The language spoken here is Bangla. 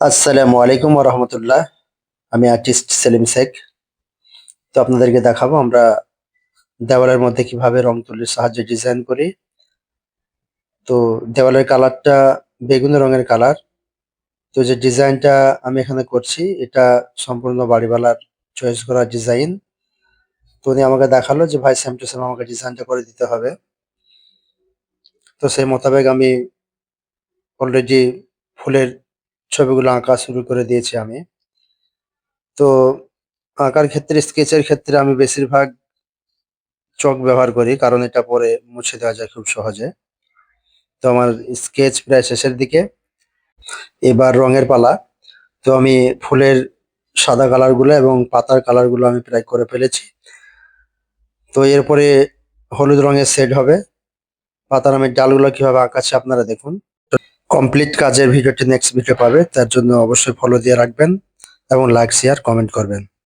আসসালামু আলাইকুম রহমতুল্লাহ। আমি আর্টিস্ট সেলিম শেখ। তো আপনাদেরকে দেখাবো আমরা দেওয়ালের মধ্যে কিভাবে রং তুলির সাহায্যে ডিজাইন করি। তো দেওয়ালের কালারটা বেগুনি রঙের কালার। তো যে ডিজাইনটা আমি এখানে করছি এটা সম্পূর্ণ বাড়িওয়ালার চয়েস করা ডিজাইন। তো উনি আমাকে দেখালো যে ভাই সেম টু সেম আমাকে ডিজাইনটা করে দিতে হবে। তো সেই মোতাবেক আমি অলরেডি ফুলের ছবিগুলো আঁকা শুরু করে দিয়েছি আমি। তো আঁকার ক্ষেত্রে স্কেচের ক্ষেত্রে আমি বেশিরভাগ চক ব্যবহার করি, কারণ এটা পরে মুছে দেওয়া যায় খুব সহজে। তো আমার স্কেচ প্রায় শেষের দিকে, এবার রঙের পালা। তো আমি ফুলের সাদা কালারগুলো এবং পাতার কালারগুলো আমি প্রায় করে ফেলেছি। তো এরপরে হলুদ রঙের শেড হবে। পাতার আমি ডালগুলো কিভাবে আঁকাচ্ছি আপনারা দেখুন। কমপ্লিট কাজের ভিডিওটি নেক্সট ভিডিও পাবে, তার জন্য অবশ্যই ফলো দিয়ে রাখবেন এবং লাইক শেয়ার কমেন্ট করবেন।